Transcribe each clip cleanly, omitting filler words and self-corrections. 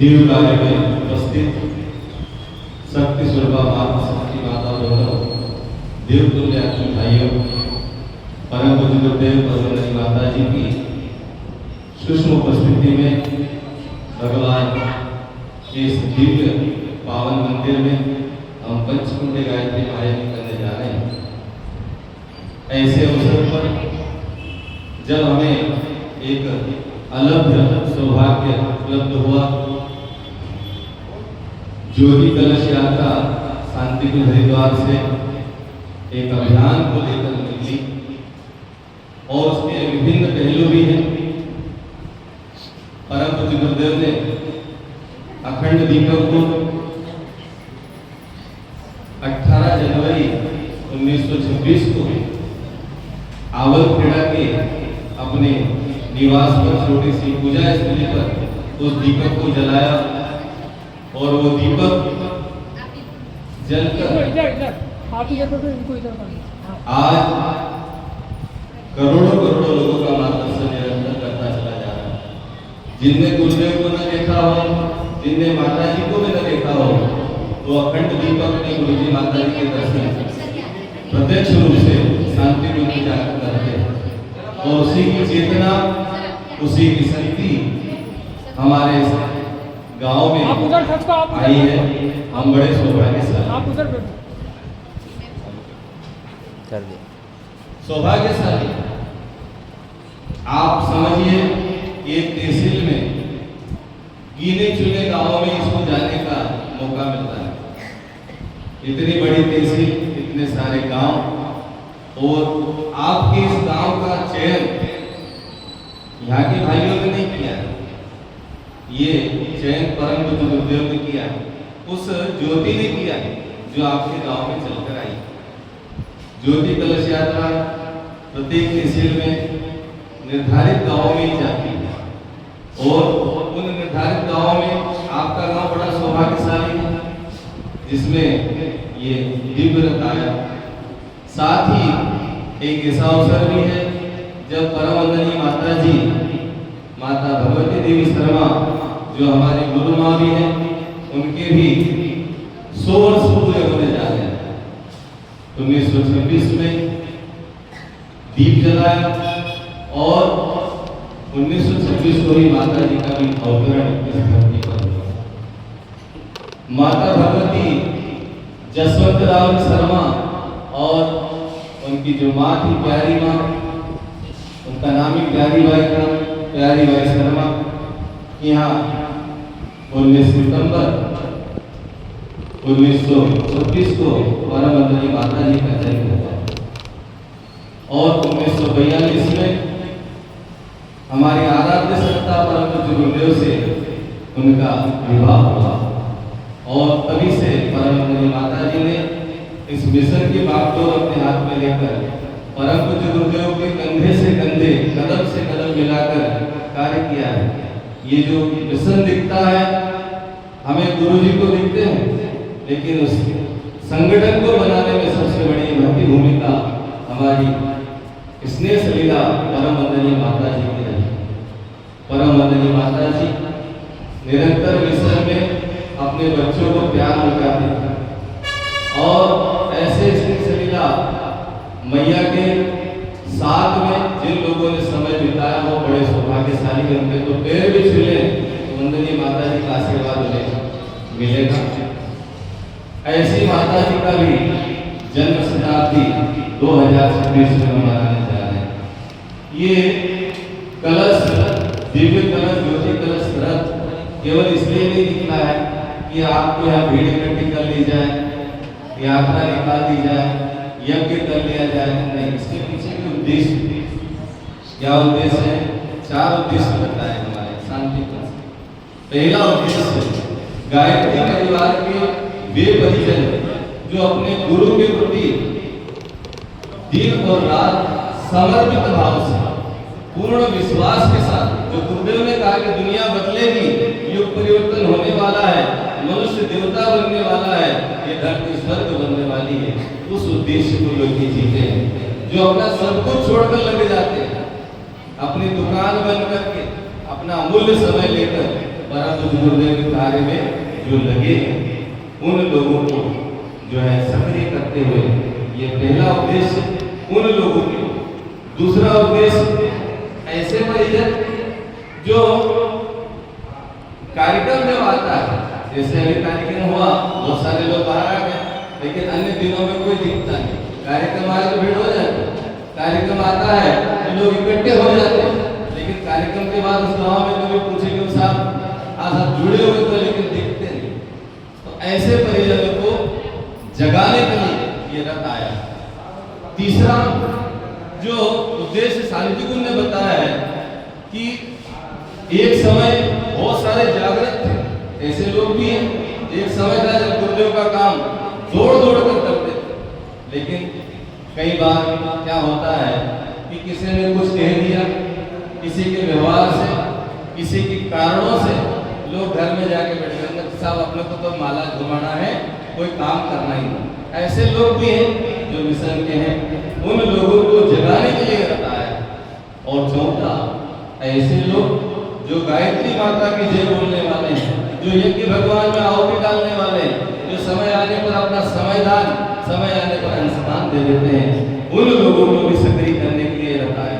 देव कार्य में उपस्थित शक्ति स्वरूपा शक्ति माता बहनों, देव तुल्य अर्जुन भाइयों, परम पूज्य गुरुदेव परमवंदनीय माता जी की सूक्ष्म उपस्थिति में भगवान इस दिव्य पावन मंदिर में हम पंचकुंड गायत्री पारायण करने जा रहे हैं। ऐसे अवसर पर जब हमें एक अलभ्य सौभाग्य उपलब्ध हुआ, ज्योति कलश यात्रा शांतिकुंज हरिद्वार से एक अभियान को लेकर निकली और उसके विभिन्न पहलू भी हैं। परम पूज्य गुरुदेव ने अखंड दीपक को 18 जनवरी 1926 को आवल खेड़ा के अपने निवास पर छोटी सी पूजा स्थली पर उस दीपक को जलाया और वो दीपक जलकर आज करोड़ों करोड़ों लोगों का मार्गदर्शन निरंतर करता चला जा रहा है। जिनने गुरुदेव को न देखा हो, जिनने माता जी को भी न देखा हो, तो अखंड दीपक ने गुरु जी माता जी के दर्शन प्रत्यक्ष रूप से शांति कुंज में जाकर करते हैं और उसी की चेतना, उसी की शक्ति हमारे गांव में आई है। हम बड़े सौभाग्यशाली सौभाग्यशाली। आप समझिए, एक तहसील में गिने चुने गांवों में इसको जाने का मौका मिलता है। इतनी बड़ी तहसील, इतने सारे गांव, और आपके इस गांव का चयन यहाँ के भाइयों ने नहीं किया, ये चयन परम पूज्य गुरुदेव ने किया, उस ज्योति ने किया जो आपके गांव में चलकर आई। ज्योति कलश यात्रा प्रत्येक तहसील में निर्धारित गांवों में ही जाती है और उन निर्धारित गांवों में आपका गांव बड़ा सौभाग्यशाली है जिसमें ये दिव्य रथ आया। साथ ही एक ऐसा अवसर भी है जब परम वंदनीय माता जी, माता भगवती देवी शर्मा जो हमारे गुरु माँ भी हैं, उनके भी 100 वर्ष पूरे होने जा रहे हैं। 1926 में दीप जलाया और 1926 को ही माता जी का भी अवतरण इस धरती पर हुआ। माता भगवती जसवंत राव शर्मा और उनकी जो माँ थी प्यारी माँ, उनका नाम ही प्यारी बाई था, प्यारी बाई शर्मा। यहाँ 19 सितंबर 1926 को परम वंदनीय माता जी का जन्म हुआ और 1942 में हमारी आराध्य सत्ता परम पूज्य गुरुदेव से उनका विवाह हुआ और तभी से परम वंदनीय माता जी ने इस मिशन की बागडोर अपने हाथ में लेकर परम पूज्य गुरुदेव के कंधे से कंधे, कदम से कदम मिलाकर कार्य किया है। ये जो मिशन दिखता है, हमें गुरु जी को दिखते हैं, लेकिन उस संगठन को बनाने में सबसे बड़ी महती भूमिका हमारी स्नेह सलीला परम वंदनीय माता जी की रही। परम वंदनीय माता जी निरंतर मिशन में अपने बच्चों को प्यार लुटाते थे और ऐसे स्नेह सलीला मैया के साथ में जिन लोगों ने समय बिताया वो बड़े सौभाग्यशाली बनते। तो पैर भी छूले तो वंदनीय माता जी का आशीर्वाद उन्हें मिलेगा। ऐसी माता जी का भी जन्म शताब्दी 2026 में हम मनाने जा रहे हैं। ये कलश, दिव्य कलश, ज्योति कलश रथ केवल इसलिए नहीं निकला है कि आपको यहाँ भीड़ इकट्ठी कर ली जाए, यात्रा निकाल दी जाए, यज्ञ कर लिया जाए, नहीं, इसके पीछे भी उद्देश्य। क्या उद्देश्य है? 4 उद्देश्य बताए हमारे शांति का। पहला उद्देश्य, गायत्री परिवार के वे परिजन जो अपने गुरु के प्रति दिन और रात समर्पित भाव से, पूर्ण विश्वास के साथ, जो गुरुदेव ने कहा कि दुनिया बदलेगी, युग परिवर्तन होने वाला है, मनुष्य देवता बनने वाला है, ये धरती स्वर्ग बनने वाली है, उस उद्देश्य को लेकर जीते हैं। जो अपना सब कुछ छोड़कर लगे जाते हैं, अपनी दुकान बंद करके, अपना अमूल्य समय लेकर परम गुरुदेव के कार्य में जो लगे हैं, उन लोगों को जो है सक्रिय करते हुए, ये पहला उद्देश्य उन लोगों के। दूसरा उद्देश्य, ऐसे परिजन जो कार्यक्रम जब आता है, जैसे अभी कार्यक्रम हुआ, बहुत सारे लोग बाहर आ गए, लेकिन अन्य दिनों में कोई दिखता नहीं। कार्यक्रम आए तो भीड़ हो जाती है, कार्यक्रम आता है तो लोग इकट्ठे हो जाते हैं, लेकिन कार्यक्रम के बाद उस गाँव में कभी पूछे कि साहब आज आप जुड़े हुए तो लेकिन दिखते नहीं। तो ऐसे परिजनों को जगाने के लिए ये रथ आया। तीसरा जो उद्देश्य शांति कुंज ने बताया है कि एक समय बहुत सारे जागृत थे, ऐसे लोग भी हैं। एक समय था जब गुरुदेव का काम दौड़ दौड़ कर करते थे, लेकिन कई बार क्या होता है कि किसी ने कुछ कह दिया, किसी के व्यवहार से, किसी के कारणों से लोग घर में जाके बैठ गए, साहब अपने को तो माला घुमाना है, कोई काम करना ही नहीं। ऐसे लोग भी हैं जो मिशन के हैं, उन लोगों को जगाने के लिए रहता है। और चौथा, ऐसे लोग जो गायत्री माता की जय बोलने वाले हैं, जो यज्ञ भगवान में आहुति डालने वाले हैं, जो समय आने पर अपना समयदान, समय आने पर अंशदान दे देते हैं, उन लोगों को भी सक्रिय करने के लिए रहता है।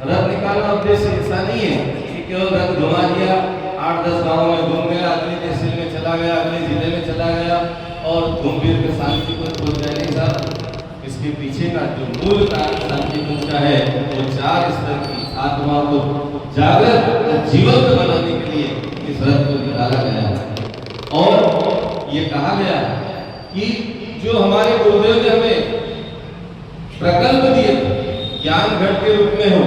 रथ निकालना उद्देश्य ऐसा नहीं है कि केवल रथ घुमा दिया, 8-10 गाँव में घूम गया, अगली तहसील में चला गया, अगले जिले में चला गया और घूम फिर के शांति कुंज पहुंच गया। नहीं साहब, इसके पीछे का जो मूल कारण शांति कुंज का है, वो 4 स्तर की आत्मा को जागृत और जीवंत बनाने के लिए इस रथ को निकाला गया है। और ये कहा गया कि जो हमारे गुरुदेव ने हमें प्रकल्प दिए, ज्ञान घट के रूप में हो,